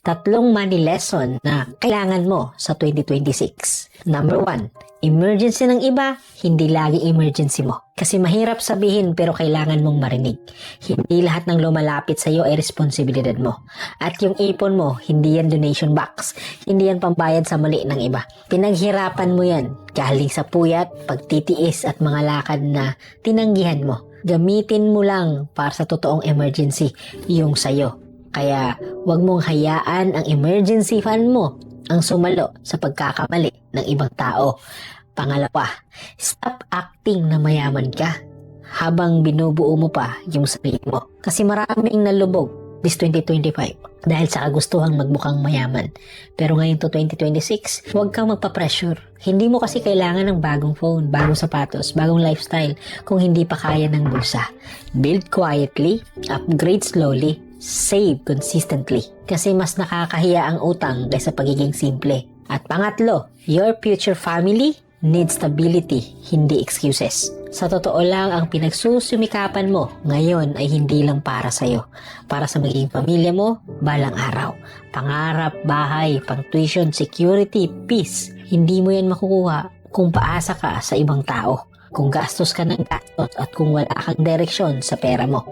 Tatlong money lesson na kailangan mo sa 2026. Number 1, emergency ng iba, hindi lagi emergency mo. Kasi mahirap sabihin pero kailangan mong marinig. Hindi lahat ng lumalapit sa iyo ay responsibilidad mo. At yung ipon mo, hindi yan donation box. Hindi yan pambayad sa mali ng iba. Pinaghirapan mo yan galing sa puyat, pagtitiis at mga lakad na tinanggihan mo. Gamitin mo lang para sa totoong emergency, yung sayo. Kaya huwag mong hayaan ang emergency fund mo ang sumalo sa pagkakamali ng ibang tao. Pangalawa, stop acting na mayaman ka habang binubuo mo pa yung sarili mo. Kasi maraming nalubog this 2025 dahil sa kagustuhang magmukhang mayaman. Pero ngayon to 2026, huwag kang magpa-pressure. Hindi mo kasi kailangan ng bagong phone, bagong sapatos, bagong lifestyle kung hindi pa kaya ng bulsa. Build quietly, upgrade slowly, save consistently. Kasi mas nakakahiya ang utang kaysa pagiging simple. At pangatlo, your future family needs stability, hindi excuses. Sa totoo lang, ang pinagsusumikapan mo ngayon ay hindi lang para sa'yo. Para sa magiging pamilya mo, balang araw. Pangarap, bahay, pang-tuition, security, peace. Hindi mo yan makukuha kung paasa ka sa ibang tao. Kung gastos ka ng gastos at kung wala kang direksyon sa pera mo.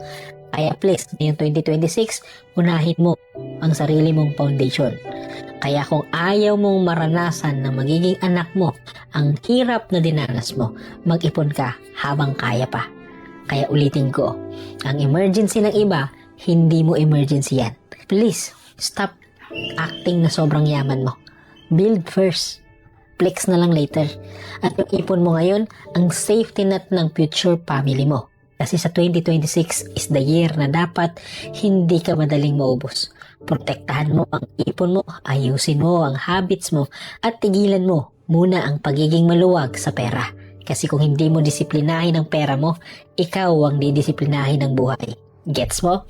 Kaya please, ngayong 2026, unahin mo ang sarili mong foundation. Kaya kung ayaw mong maranasan na magiging anak mo ang hirap na dinanas mo, mag-ipon ka habang kaya pa. Kaya ulitin ko, ang emergency ng iba, hindi mo emergency yan. Please, stop acting na sobrang yaman mo. Build first. Flex na lang later. At yung ipon mo ngayon, ang safety net ng future family mo. Kasi sa 2026 is the year na dapat hindi ka madaling maubos. Protektahan mo ang ipon mo, ayusin mo ang habits mo, at tigilan mo muna ang pagiging maluwag sa pera. Kasi kung hindi mo disiplinahin ang pera mo, ikaw ang didisiplinahin ng buhay. Gets mo?